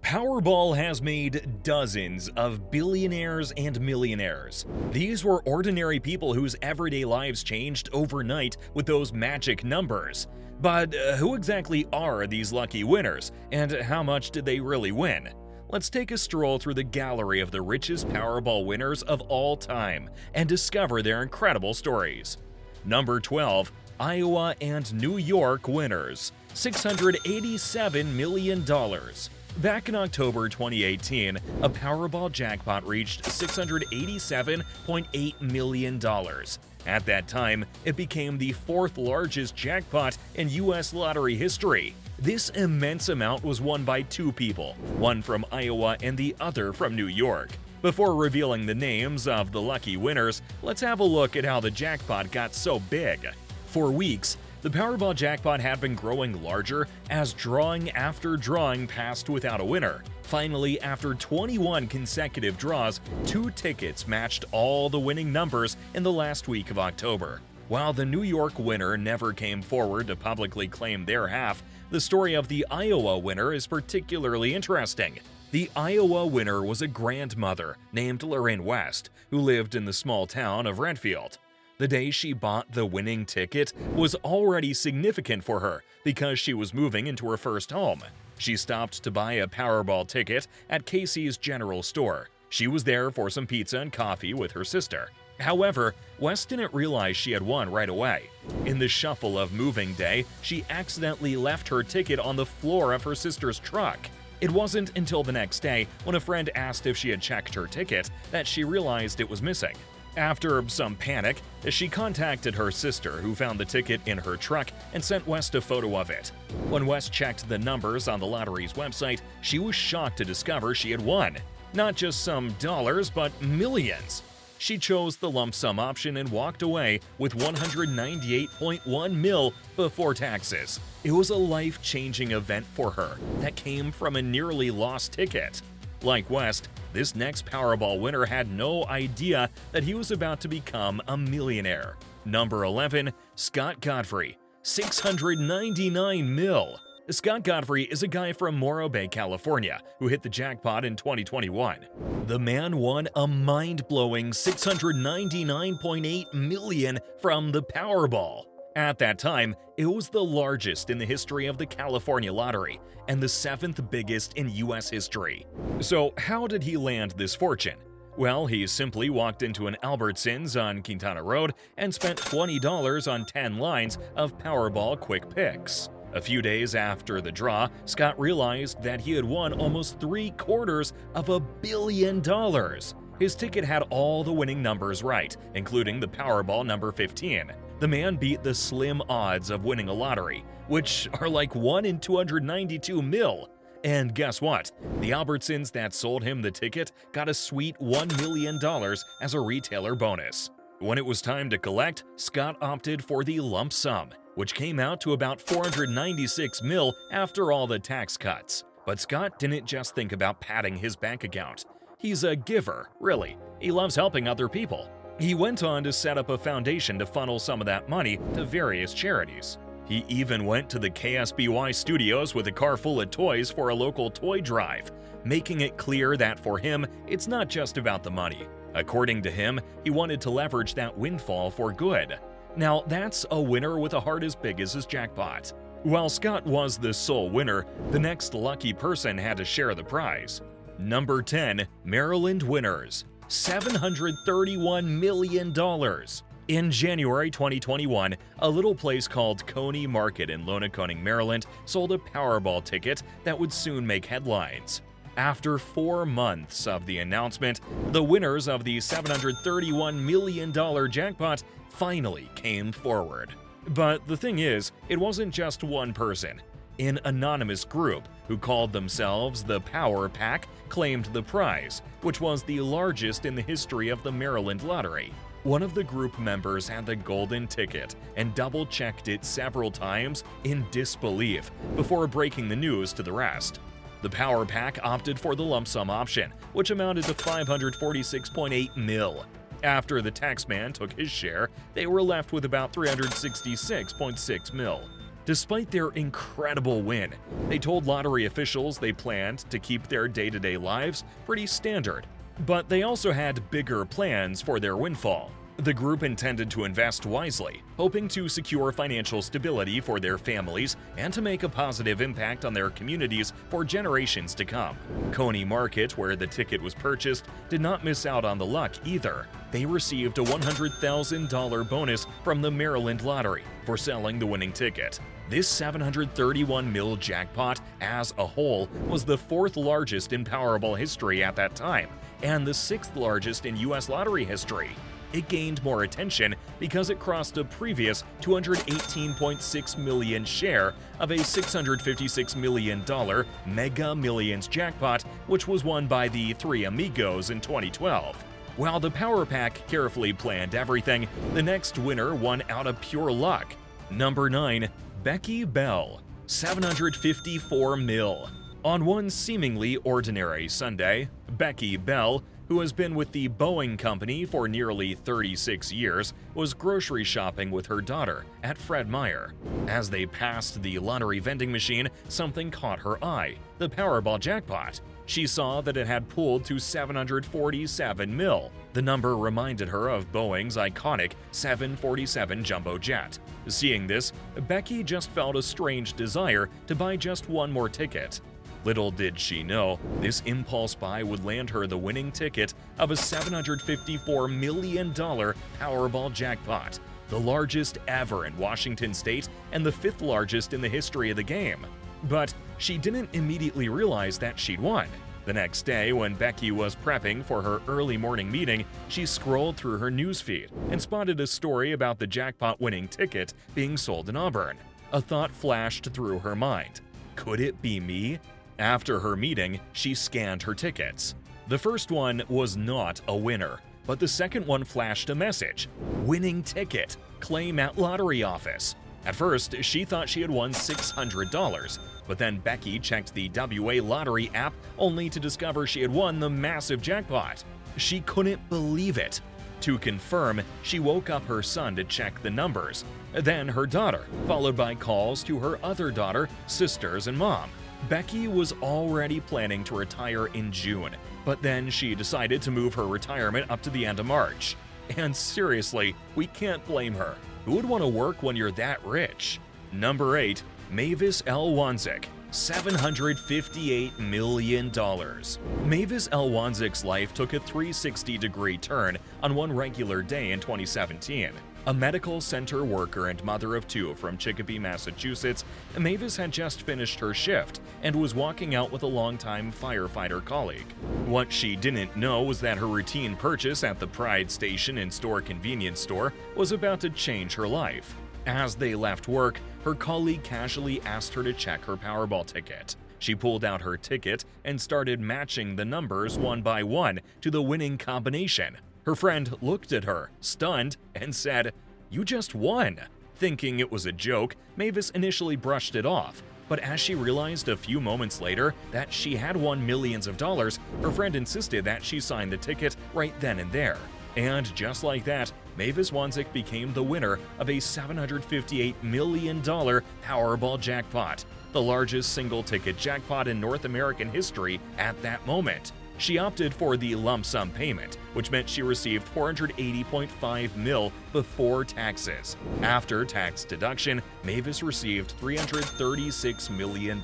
Powerball has made dozens of billionaires and millionaires. These were ordinary people whose everyday lives changed overnight with those magic numbers. But who exactly are these lucky winners, and how much did they really win? Let's take a stroll through the gallery of the richest Powerball winners of all time and discover their incredible stories. Number 12. Iowa and New York winners. $687 million. Back in October 2018, a Powerball jackpot reached $687.8 million. At that time, it became the fourth largest jackpot in U.S. lottery history. This immense amount was won by two people, one from Iowa and the other from New York. Before revealing the names of the lucky winners, let's have a look at how the jackpot got so big. For weeks, the Powerball jackpot had been growing larger as drawing after drawing passed without a winner. Finally, after 21 consecutive draws, two tickets matched all the winning numbers in the last week of October. While the New York winner never came forward to publicly claim their half, the story of the Iowa winner is particularly interesting. The Iowa winner was a grandmother named Lorraine West, who lived in the small town of Redfield. The day she bought the winning ticket was already significant for her because she was moving into her first home. She stopped to buy a Powerball ticket at Casey's General Store. She was there for some pizza and coffee with her sister. However, West didn't realize she had won right away. In the shuffle of moving day, she accidentally left her ticket on the floor of her sister's truck. It wasn't until the next day, when a friend asked if she had checked her ticket, that she realized it was missing. After some panic, she contacted her sister, who found the ticket in her truck and sent West a photo of it. When West checked the numbers on the lottery's website, she was shocked to discover she had won. Not just some dollars, but millions. She chose the lump sum option and walked away with $198.1 million before taxes. It was a life-changing event for her that came from a nearly lost ticket. Like West, this next Powerball winner had no idea that he was about to become a millionaire. Number 11. Scott Godfrey. $699 million. Scott Godfrey is a guy from Morro Bay, California, who hit the jackpot in 2021. The man won a mind-blowing $699.8 million from the Powerball. At that time, it was the largest in the history of the California lottery and the seventh biggest in U.S. history. So how did he land this fortune? Well, he simply walked into an Albertsons on Quintana Road and spent $20 on 10 lines of Powerball quick picks. A few days after the draw, Scott realized that he had won almost $750 million. His ticket had all the winning numbers right, including the Powerball number 15. The man beat the slim odds of winning a lottery, which are like 1 in 292 million. And guess what? The Albertsons that sold him the ticket got a sweet $1 million as a retailer bonus. When it was time to collect, Scott opted for the lump sum, which came out to about $496 million after all the tax cuts. But Scott didn't just think about padding his bank account. He's a giver, really. He loves helping other people. He went on to set up a foundation to funnel some of that money to various charities. He even went to the KSBY studios with a car full of toys for a local toy drive, making it clear that for him, it's not just about the money. According to him, he wanted to leverage that windfall for good. Now, that's a winner with a heart as big as his jackpot. While Scott was the sole winner, the next lucky person had to share the prize. Number 10. Maryland winners. $731 million. In January 2021, a little place called Coney Market in Lonaconing, Maryland, sold a Powerball ticket that would soon make headlines. After 4 months of the announcement, the winners of the $731 million jackpot finally came forward. But the thing is, it wasn't just one person. An anonymous group who called themselves the Power Pack claimed the prize, which was the largest in the history of the Maryland lottery. One of the group members had the golden ticket and double-checked it several times in disbelief before breaking the news to the rest. The Power Pack opted for the lump sum option, which amounted to $546.8 million. After the taxman took his share, they were left with about $366.6 million. Despite their incredible win, they told lottery officials they planned to keep their day-to-day lives pretty standard. But they also had bigger plans for their windfall. The group intended to invest wisely, hoping to secure financial stability for their families and to make a positive impact on their communities for generations to come. Coney Market, where the ticket was purchased, did not miss out on the luck either. They received a $100,000 bonus from the Maryland Lottery for selling the winning ticket. This $731 million jackpot as a whole was the fourth largest in Powerball history at that time, and the sixth largest in U.S. lottery history. It gained more attention because it crossed a previous $218.6 million share of a $656 million Mega Millions jackpot, which was won by the Three Amigos in 2012. While the Power Pack carefully planned everything, the next winner won out of pure luck. Number 9. Becky Bell, $754 million. On one seemingly ordinary Sunday, Becky Bell, who has been with the Boeing Company for nearly 36 years, was grocery shopping with her daughter at Fred Meyer. As they passed the lottery vending machine, something caught her eye: the Powerball jackpot. She saw that it had pulled to $747 million. The number reminded her of Boeing's iconic 747 jumbo jet. Seeing this, Becky just felt a strange desire to buy just one more ticket. Little did she know, this impulse buy would land her the winning ticket of a $754 million Powerball jackpot, the largest ever in Washington state and the fifth largest in the history of the game. But she didn't immediately realize that she'd won. The next day, when Becky was prepping for her early morning meeting, she scrolled through her newsfeed and spotted a story about the jackpot-winning ticket being sold in Auburn. A thought flashed through her mind: could it be me? After her meeting, she scanned her tickets. The first one was not a winner, but the second one flashed a message: winning ticket, claim at lottery office. At first, she thought she had won $600, but then Becky checked the WA lottery app only to discover she had won the massive jackpot. She couldn't believe it. To confirm, she woke up her son to check the numbers, then her daughter, followed by calls to her other daughter, sisters, and mom. Becky was already planning to retire in June, but then she decided to move her retirement up to the end of March. And seriously, we can't blame her. Who would want to work when you're that rich? Number 8. Mavis L. Wanzik, $758 million. Mavis L. Wanzik's life took a 360-degree turn on one regular day in 2017. A medical center worker and mother of two from Chicopee, Massachusetts, Mavis had just finished her shift and was walking out with a longtime firefighter colleague. What she didn't know was that her routine purchase at the Pride Station in-store convenience store was about to change her life. As they left work, her colleague casually asked her to check her Powerball ticket. She pulled out her ticket and started matching the numbers one by one to the winning combination. Her friend looked at her, stunned, and said, "You just won." Thinking it was a joke, Mavis initially brushed it off, but as she realized a few moments later that she had won millions of dollars, her friend insisted that she sign the ticket right then and there. And just like that, Mavis Wanzik became the winner of a $758 million Powerball jackpot, the largest single-ticket jackpot in North American history at that moment. She opted for the lump sum payment, which meant she received $480.5 million before taxes. After tax deduction, Mavis received $336 million.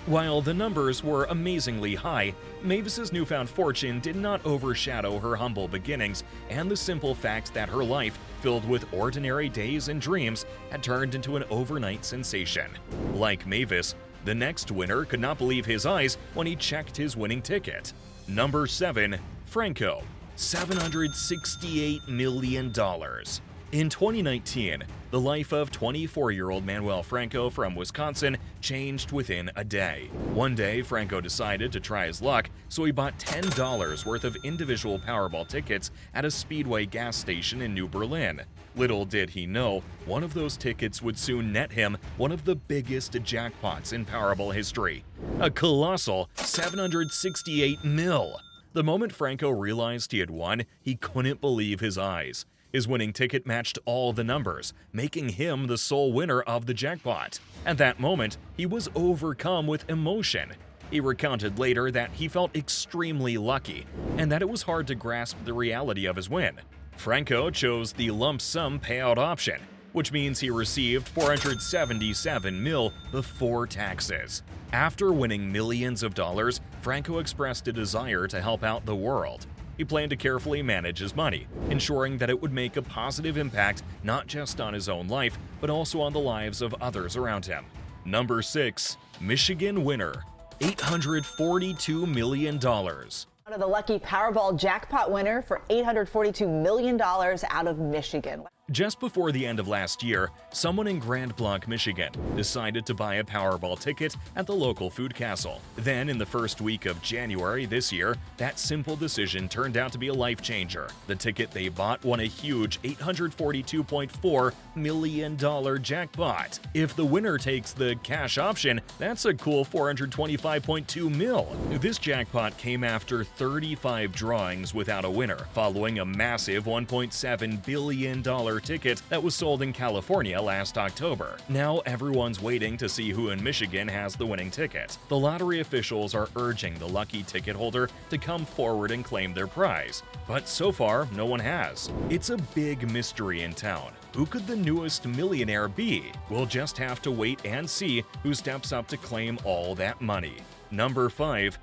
While the numbers were amazingly high, Mavis's newfound fortune did not overshadow her humble beginnings and the simple fact that her life, filled with ordinary days and dreams, had turned into an overnight sensation. Like Mavis, the next winner could not believe his eyes when he checked his winning ticket. Number 7. Franco, $768 million. In 2019, the life of 24-year-old Manuel Franco from Wisconsin changed within a day. One day, Franco decided to try his luck, so he bought $10 worth of individual Powerball tickets at a Speedway gas station in New Berlin. Little did he know, one of those tickets would soon net him one of the biggest jackpots in Powerball history, a colossal $768 million. The moment Franco realized he had won, he couldn't believe his eyes. His winning ticket matched all the numbers, making him the sole winner of the jackpot. At that moment, he was overcome with emotion. He recounted later that he felt extremely lucky and that it was hard to grasp the reality of his win. Franco chose the lump sum payout option, which means he received $477 million before taxes. After winning millions of dollars, Franco expressed a desire to help out the world. He planned to carefully manage his money, ensuring that it would make a positive impact not just on his own life, but also on the lives of others around him. Number 6. Michigan winner, $842 million. Out of the lucky Powerball jackpot winner for $842 million out of Michigan. Just before the end of last year, someone in Grand Blanc, Michigan, decided to buy a Powerball ticket at the local food castle. Then, in the first week of January this year, that simple decision turned out to be a life changer. The ticket they bought won a huge $842.4 million jackpot. If the winner takes the cash option, that's a cool $425.2 million. This jackpot came after 35 drawings without a winner, following a massive $1.7 billion ticket that was sold in California last October. Now everyone's waiting to see who in Michigan has the winning ticket. The lottery officials are urging the lucky ticket holder to come forward and claim their prize, but so far no one has. It's a big mystery in town. Who could the newest millionaire be? We'll just have to wait and see who steps up to claim all that money. Number 5.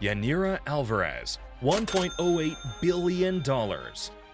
Yanira Alvarez, $1.08 billion.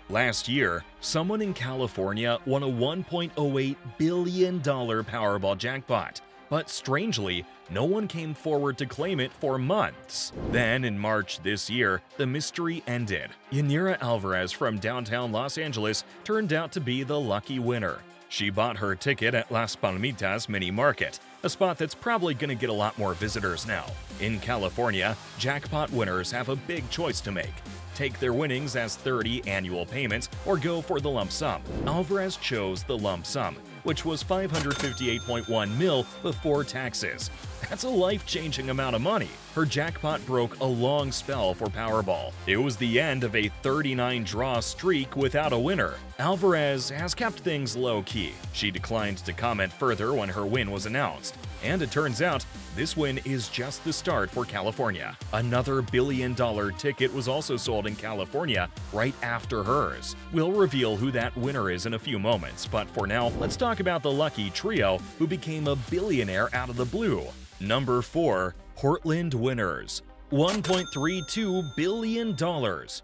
Last year, someone in California won a $1.08 billion Powerball jackpot, but strangely, no one came forward to claim it for months. Then, in March this year, the mystery ended. Yanira Alvarez from downtown Los Angeles turned out to be the lucky winner. She bought her ticket at Las Palmitas Mini Market, a spot that's probably going to get a lot more visitors now. In California, jackpot winners have a big choice to make. Take their winnings as 30 annual payments, or go for the lump sum. Alvarez chose the lump sum, which was $558.1 million before taxes. That's a life-changing amount of money. Her jackpot broke a long spell for Powerball. It was the end of a 39-draw streak without a winner. Alvarez has kept things low-key. She declined to comment further when her win was announced. And it turns out, this win is just the start for California. Another billion-dollar ticket was also sold in California right after hers. We'll reveal who that winner is in a few moments, but for now, let's talk about the lucky trio who became a billionaire out of the blue. Number 4. Portland winners, $1.32 billion.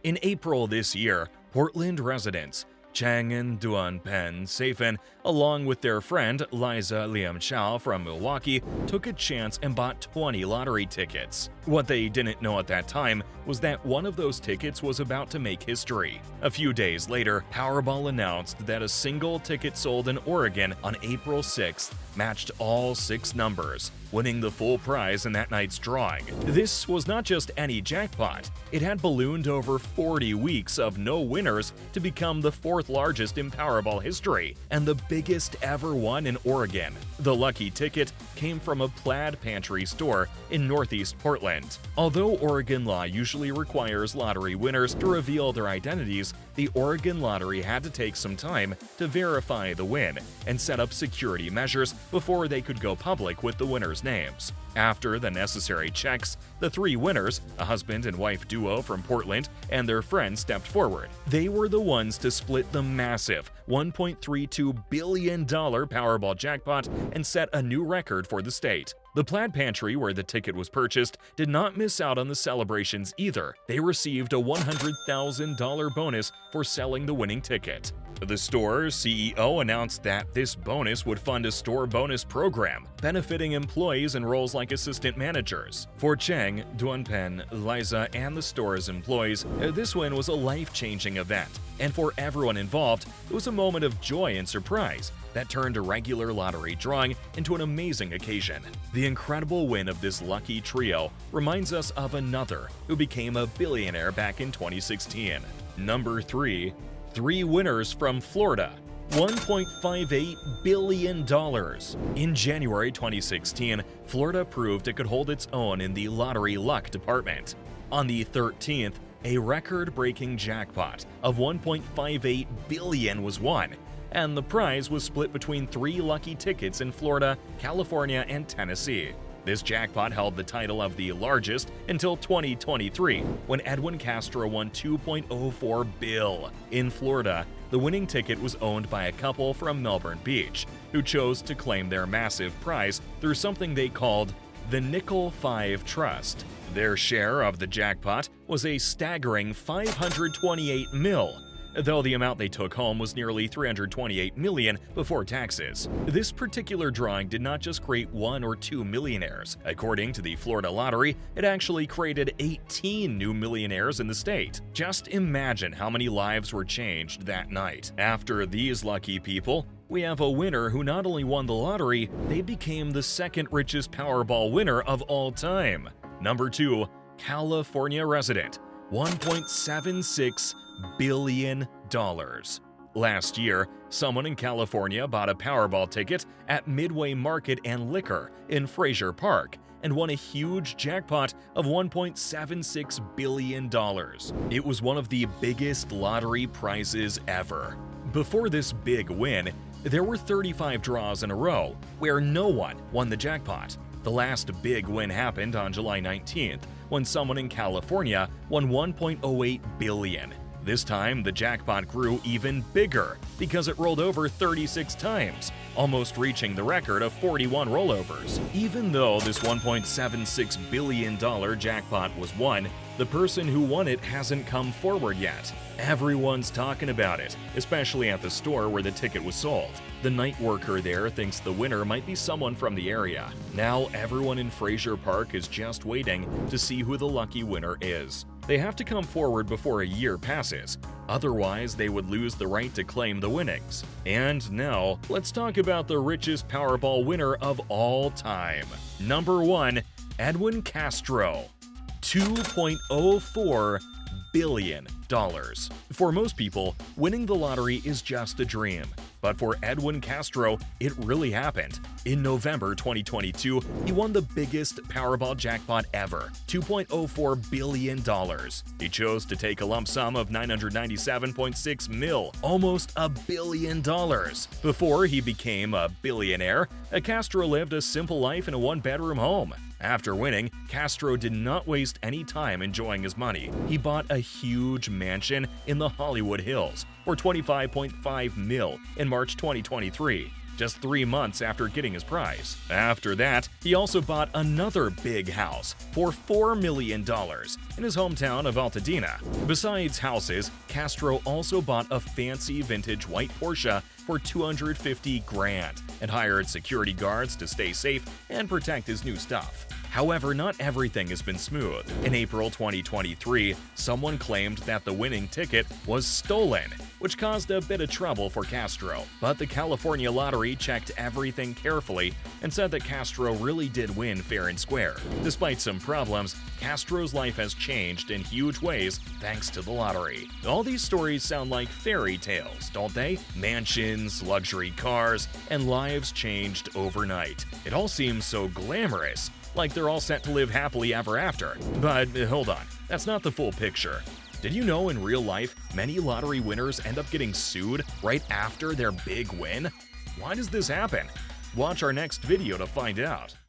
In April this year, Portland residents Chang and Duan Pen Safin, along with their friend Liza Liam Chow from Milwaukee, took a chance and bought 20 lottery tickets. What they didn't know at that time was that one of those tickets was about to make history. A few days later, Powerball announced that a single ticket sold in Oregon on April 6th matched all 6 numbers, winning the full prize in that night's drawing. This was not just any jackpot. It had ballooned over 40 weeks of no winners to become the 4th largest in Powerball history and the biggest ever one in Oregon. The lucky ticket came from a plaid pantry store in Northeast Portland. Although Oregon law usually requires lottery winners to reveal their identities, the Oregon lottery had to take some time to verify the win and set up security measures before they could go public with the winners' names. After the necessary checks, the 3 winners, a husband and wife duo from Portland, and their friends stepped forward. They were the ones to split the massive $1.32 billion Powerball jackpot and set a new record for the state. The plaid pantry where the ticket was purchased did not miss out on the celebrations either. They received a $100,000 bonus for selling the winning ticket. The store's CEO announced that this bonus would fund a store bonus program, benefiting employees in roles like assistant managers. For Cheng, Duanpen, Liza, and the store's employees, this win was a life-changing event. And for everyone involved, it was a moment of joy and surprise that turned a regular lottery drawing into an amazing occasion. The incredible win of this lucky trio reminds us of another who became a billionaire back in 2016. Number 3. 3 winners from Florida, $1.58 billion. In January 2016, Florida proved it could hold its own in the lottery luck department. On the 13th, a record-breaking jackpot of $1.58 billion was won, and the prize was split between 3 lucky tickets in Florida, California, and Tennessee. This jackpot held the title of the largest until 2023, when Edwin Castro won $2.04 billion. In Florida, the winning ticket was owned by a couple from Melbourne Beach, who chose to claim their massive prize through something they called the Nickel 5 Trust. Their share of the jackpot was a staggering $528 million, though the amount they took home was nearly $328 million before taxes. This particular drawing did not just create 1 or 2 millionaires. According to the Florida Lottery, it actually created 18 new millionaires in the state. Just imagine how many lives were changed that night. After these lucky people, we have a winner who not only won the lottery, they became the second richest Powerball winner of all time. Number 2, California resident, $1.76 billion. Last year, someone in California bought a Powerball ticket at Midway Market and Liquor in Frazier Park and won a huge jackpot of $1.76 billion. It was one of the biggest lottery prizes ever. Before this big win, there were 35 draws in a row where no one won the jackpot. The last big win happened on July 19th, when someone in California won $1.08 billion. This time, the jackpot grew even bigger because it rolled over 36 times, almost reaching the record of 41 rollovers. Even though this $1.76 billion jackpot was won, the person who won it hasn't come forward yet. Everyone's talking about it, especially at the store where the ticket was sold. The night worker there thinks the winner might be someone from the area. Now everyone in Frazier Park is just waiting to see who the lucky winner is. They have to come forward before a year passes, otherwise they would lose the right to claim the winnings. And now, let's talk about the richest Powerball winner of all time. Number 1, Edwin Castro, $2.04 billion. For most people, winning the lottery is just a dream. But for Edwin Castro, it really happened. In November 2022, he won the biggest Powerball jackpot ever, $2.04 billion. He chose to take a lump sum of $997.6 million, almost $1 billion. Before he became a billionaire, Castro lived a simple life in a one-bedroom home. After winning, Castro did not waste any time enjoying his money. He bought a huge mansion in the Hollywood Hills for $25.5 million in March 2023, just 3 months after getting his prize. After that, he also bought another big house for $4 million in his hometown of Altadena. Besides houses, Castro also bought a fancy vintage white Porsche for $250,000 and hired security guards to stay safe and protect his new stuff. However, not everything has been smooth. In April 2023, someone claimed that the winning ticket was stolen, which caused a bit of trouble for Castro. But the California Lottery checked everything carefully and said that Castro really did win fair and square. Despite some problems, Castro's life has changed in huge ways thanks to the lottery. All these stories sound like fairy tales, don't they? Mansions, luxury cars, and lives changed overnight. It all seems so glamorous, like they're all set to live happily ever after. But hold on, that's not the full picture. Did you know in real life, many lottery winners end up getting sued right after their big win? Why does this happen? Watch our next video to find out.